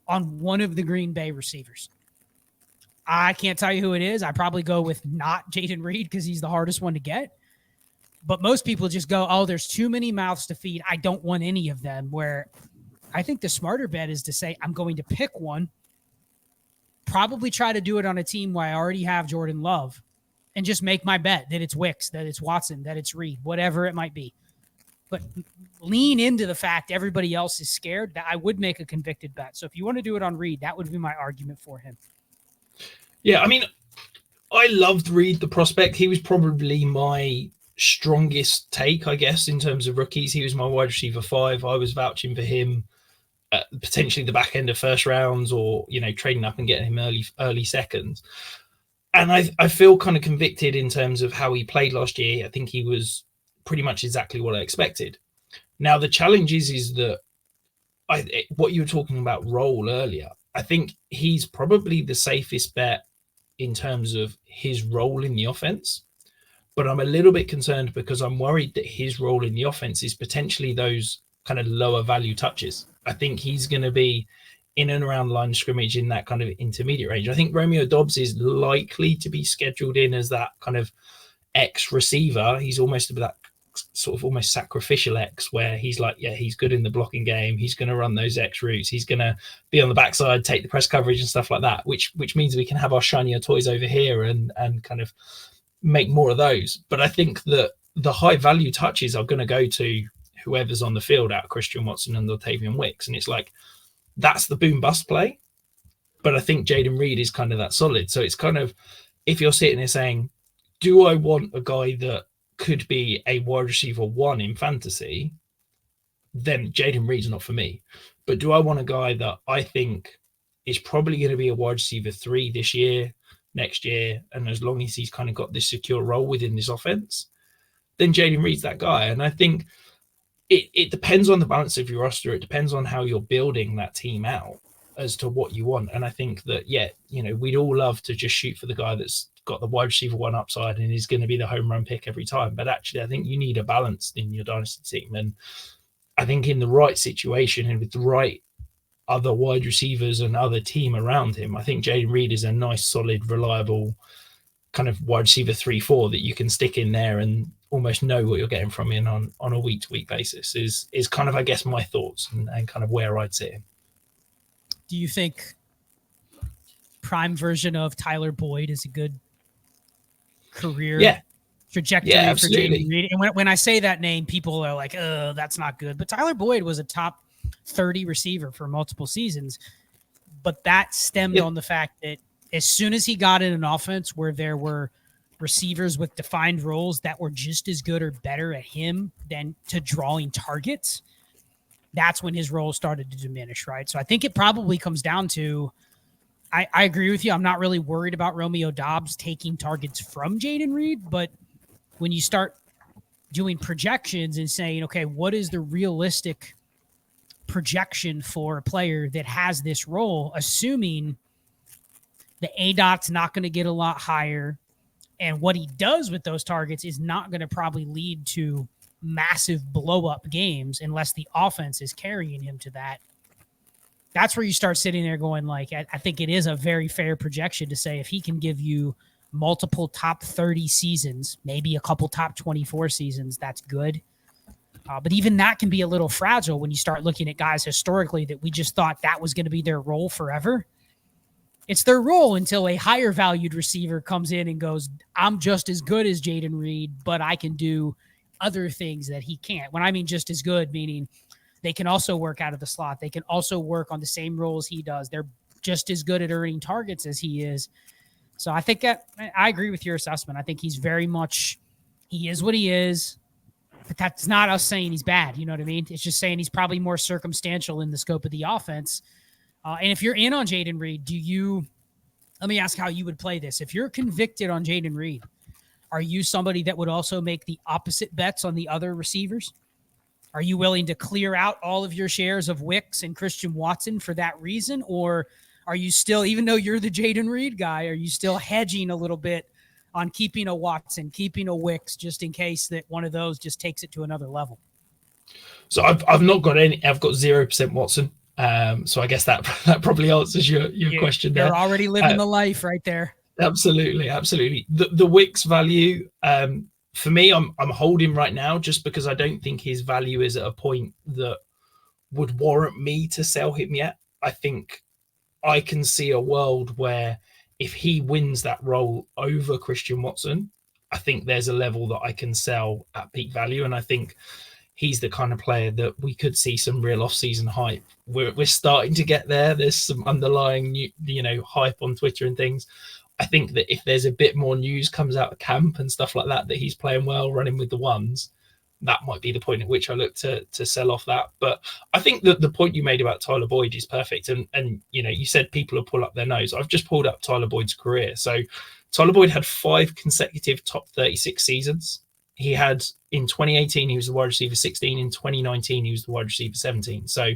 Speaker 2: on one of the Green Bay receivers. I can't tell you who it is. I probably go with not Jayden Reed because he's the hardest one to get. But most people just go, oh, there's too many mouths to feed. I don't want any of them. Where I think the smarter bet is to say, I'm going to pick one, probably try to do it on a team where I already have Jordan Love, and just make my bet that it's Wicks, that it's Watson, that it's Reed, whatever it might be. But lean into the fact everybody else is scared, that I would make a convicted bet. So if you want to do it on Reed, that would be my argument for him.
Speaker 1: Yeah, I mean, I loved Reed, the prospect. He was probably my strongest take, I guess, in terms of rookies. He was my wide receiver 5. I was vouching for him at potentially the back end of first rounds, or, you know, trading up and getting him early seconds. And I feel kind of convicted in terms of how he played last year. I think he was pretty much exactly what I expected. Now, the challenge is that what you were talking about role earlier, I think he's probably the safest bet in terms of his role in the offense. But I'm a little bit concerned because I'm worried that his role in the offense is potentially those kind of lower value touches. I think he's going to be in and around line of scrimmage in that kind of intermediate range. I think Romeo Doubs is likely to be scheduled in as that kind of X receiver. He's almost that sort of almost sacrificial X, where he's like, yeah, he's good in the blocking game. He's going to run those X routes. He's going to be on the backside, take the press coverage and stuff like that, which means we can have our shinier toys over here and kind of make more of those. But I think that the high value touches are going to go to whoever's on the field out of Christian Watson and Latavian Wicks. And it's like, that's the boom bust play. But I think Jayden Reed is kind of that solid. So it's kind of, if you're sitting there saying, do I want a guy that could be a wide receiver 1 in fantasy, then Jayden Reed's not for me. But do I want a guy that I think is probably going to be a wide receiver 3 this year, next year, and as long as he's kind of got this secure role within this offense, then Jayden Reed's that guy. And I think it depends on the balance of your roster. It depends on how you're building that team out as to what you want. And I think that, yeah, you know, we'd all love to just shoot for the guy that's got the wide receiver 1 upside and is going to be the home run pick every time. But actually, I think you need a balance in your dynasty team. And I think in the right situation and with the right other wide receivers and other team around him, I think Jayden Reed is a nice, solid, reliable kind of wide receiver 3-4 that you can stick in there and almost know what you're getting from him on a week-to-week basis is kind of, I guess, my thoughts and kind of where I'd sit him.
Speaker 2: Do you think prime version of Tyler Boyd is a good career trajectory for Jayden Reed? And when I say that name, people are like, oh, that's not good. But Tyler Boyd was a top 30 receiver for multiple seasons. But that stemmed on the fact that as soon as he got in an offense where there were receivers with defined roles that were just as good or better at him than to drawing targets, that's when his role started to diminish, right? So I think it probably comes down to, I agree with you. I'm not really worried about Romeo Doubs taking targets from Jayden Reed, but when you start doing projections and saying, okay, what is the realistic projection for a player that has this role, assuming the ADOT's not going to get a lot higher, and what he does with those targets is not going to probably lead to massive blow-up games unless the offense is carrying him to that. That's where you start sitting there going, like, I think it is a very fair projection to say if he can give you multiple top 30 seasons, maybe a couple top 24 seasons, that's good. But even that can be a little fragile when you start looking at guys historically that we just thought that was going to be their role forever. It's their role until a higher valued receiver comes in and goes, I'm just as good as Jayden Reed, but I can do other things that he can't. When I mean just as good, meaning they can also work out of the slot. They can also work on the same roles he does. They're just as good at earning targets as he is. So I think that I agree with your assessment. I think he's very much, he is what he is, but that's not us saying he's bad. You know what I mean? It's just saying he's probably more circumstantial in the scope of the offense. And if you're in on Jayden Reed, let me ask how you would play this. If you're convicted on Jayden Reed, are you somebody that would also make the opposite bets on the other receivers? Are you willing to clear out all of your shares of Wicks and Christian Watson for that reason? Or are you still, even though you're the Jayden Reed guy, are you still hedging a little bit on keeping a Watson, keeping a Wicks, just in case that one of those just takes it to another level?
Speaker 1: So I've not got any, I've got 0% Watson. So I guess that probably answers your question there.
Speaker 2: You're already living the life right there.
Speaker 1: Absolutely. The Wicks value, for me, I'm holding right now just because I don't think his value is at a point that would warrant me to sell him yet. I think I can see a world where if he wins that role over Christian Watson, I think there's a level that I can sell at peak value. And I think he's the kind of player that we could see some real off-season hype. We're starting to get there. There's some underlying, hype on Twitter and things. I think that if there's a bit more news comes out of camp and stuff like that he's playing well, running with the ones, that might be the point at which I look to sell off that. But I think that the point you made about Tyler Boyd is perfect. And you said people will pull up their nose. I've just pulled up Tyler Boyd's career. So Tyler Boyd had 5 consecutive top 36 seasons. He had, in 2018, he was the wide receiver 16. In 2019, he was the wide receiver 17. So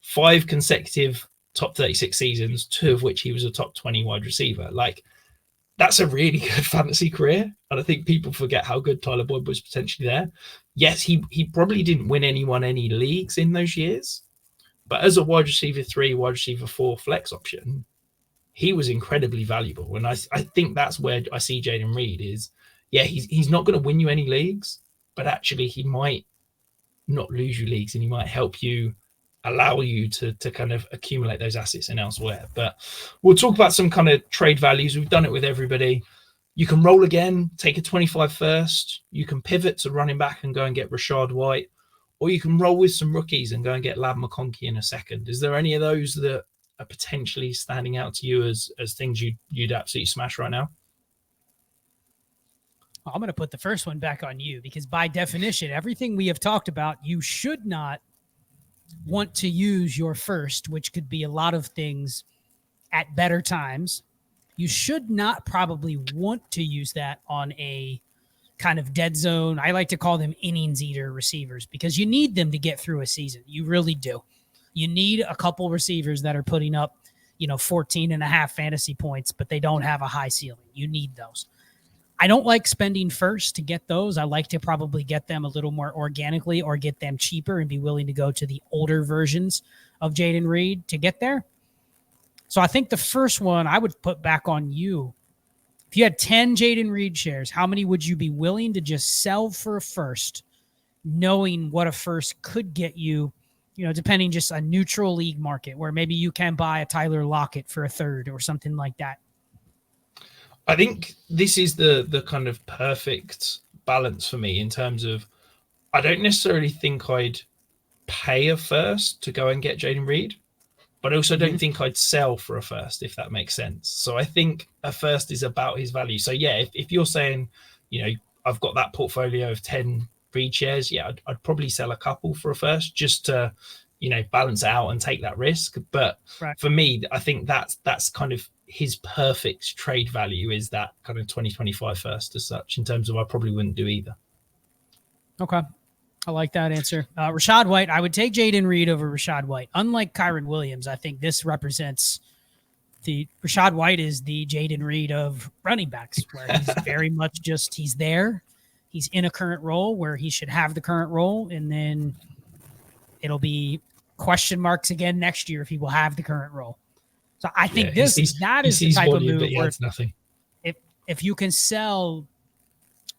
Speaker 1: 5 consecutive top 36 seasons, 2 of which he was a top 20 wide receiver. Like, that's a really good fantasy career. And I think people forget how good Tyler Boyd was potentially there. Yes, he probably didn't win anyone any leagues in those years. But as a wide receiver 3, wide receiver 4 flex option, he was incredibly valuable. And I think that's where I see Jayden Reed is, yeah, he's not going to win you any leagues, but actually he might not lose you leagues, and he might help you, allow you to kind of accumulate those assets in elsewhere. But we'll talk about some kind of trade values. We've done it with everybody. You can roll again, take a 25 first. You can pivot to running back and go and get Rachaad White, or you can roll with some rookies and go and get Ladd McConkey in a second. Is there any of those that are potentially standing out to you as things you'd absolutely smash right now?
Speaker 2: I'm going to put the first one back on you, because by definition, everything we have talked about, you should not want to use your first, which could be a lot of things at better times. You should not probably want to use that on a kind of dead zone. I like to call them innings eater receivers, because you need them to get through a season. You really do. You need a couple receivers that are putting up, 14 and a half fantasy points, but they don't have a high ceiling. You need those. I don't like spending first to get those. I like to probably get them a little more organically, or get them cheaper and be willing to go to the older versions of Jayden Reed to get there. So I think the first one I would put back on you. If you had 10 Jayden Reed shares, how many would you be willing to just sell for a first, knowing what a first could get you, depending just a neutral league market where maybe you can buy a Tyler Lockett for a third or something like that?
Speaker 1: I think this is the kind of perfect balance for me in terms of, I don't necessarily think I'd pay a first to go and get Jayden Reed, but I also don't think I'd sell for a first, if that makes sense. So I think a first is about his value. So yeah, if you're saying, I've got that portfolio of 10 Reed shares, yeah, I'd probably sell a couple for a first just to, balance out and take that risk. But for me, I think that's kind of his perfect trade value, is that kind of 2025 first as such, in terms of I probably wouldn't do either.
Speaker 2: Okay. I like that answer. Rachaad White, I would take Jayden Reed over Rachaad White. Unlike Kyren Williams, I think this represents Rachaad White is the Jayden Reed of running backs, where he's very much just, he's there. He's in a current role where he should have the current role. And then it'll be question marks again next year if he will have the current role. So I think that is the type of move where
Speaker 1: nothing.
Speaker 2: If you can sell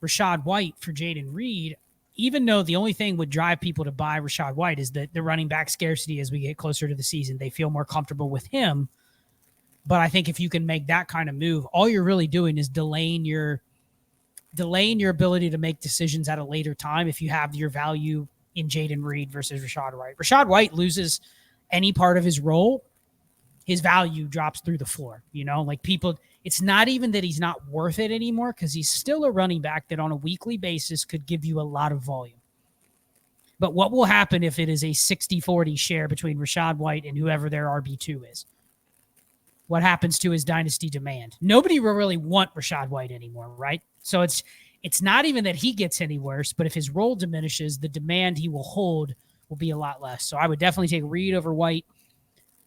Speaker 2: Rachaad White for Jayden Reed, even though the only thing would drive people to buy Rachaad White is the running back scarcity as we get closer to the season, they feel more comfortable with him. But I think if you can make that kind of move, all you're really doing is delaying your ability to make decisions at a later time if you have your value in Jayden Reed versus Rachaad White. Rachaad White loses any part of his role, his value drops through the floor. People, it's not even that he's not worth it anymore, because he's still a running back that on a weekly basis could give you a lot of volume. But what will happen if it is a 60-40 share between Rachaad White and whoever their RB2 is? What happens to his dynasty demand? Nobody will really want Rachaad White anymore, right? So it's not even that he gets any worse, but if his role diminishes, the demand he will hold will be a lot less. So I would definitely take Reed over White.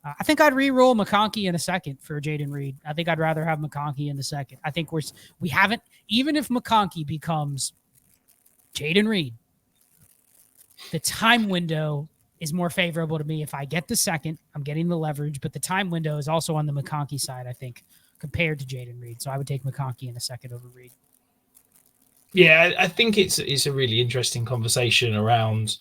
Speaker 2: I think I'd re-roll McConkey in a second for Jayden Reed. I think I'd rather have McConkey in the second. I think we haven't, even if McConkey becomes Jayden Reed, the time window is more favorable to me. If I get the second, I'm getting the leverage, but the time window is also on the McConkey side, I think, compared to Jayden Reed. So I would take McConkey in a second over Reed.
Speaker 1: Yeah, I think it's a really interesting conversation around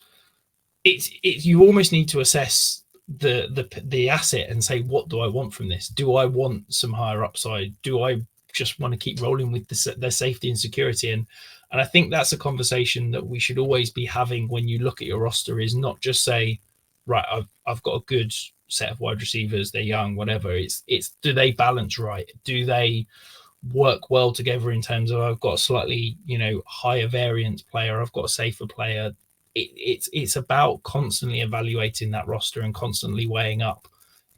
Speaker 1: it. You almost need to assess the asset and say, what do I want from this? Do I want some higher upside? Do I just want to keep rolling with their safety and security? And I think that's a conversation that we should always be having when you look at your roster, is not just say, right, I've got a good set of wide receivers, they're young, whatever. It's do they balance right? Do they work well together in terms of, I've got a slightly, higher variance player, I've got a safer player. It's about constantly evaluating that roster and constantly weighing up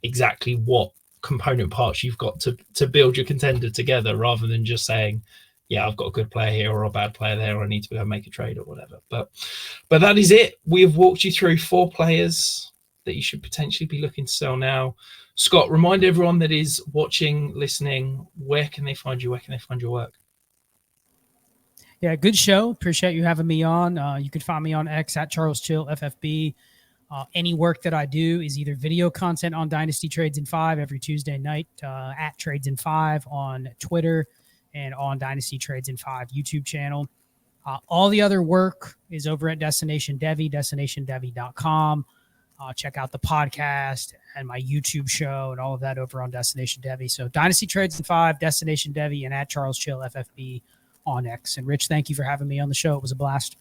Speaker 1: exactly what component parts you've got to build your contender together, rather than just saying, yeah, I've got a good player here or a bad player there, or I need to go make a trade or whatever. But that is it. We have walked you through 4 players that you should potentially be looking to sell now. Scott, remind everyone that is watching, listening, where can they find you? Where can they find your work?
Speaker 2: Yeah, good show. Appreciate you having me on. You can find me on X at CharlesChillFFB. Any work that I do is either video content on Dynasty Trades in 5 every Tuesday night, at Trades in 5 on Twitter, and on Dynasty Trades in 5 YouTube channel. All the other work is over at Destination Devy, destinationdevy.com. Check out the podcast and my YouTube show and all of that over on Destination Devy. So Dynasty Trades in 5, Destination Devy, and at Charles Chill FFB on X. And Rich, thank you for having me on the show. It was a blast.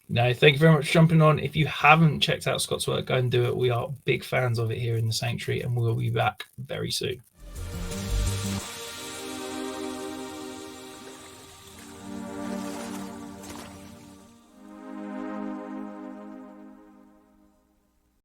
Speaker 1: No, thank you very much for jumping on. If you haven't checked out Scott's work, go and do it. We are big fans of it here in the Sanctuary, and we'll be back very soon.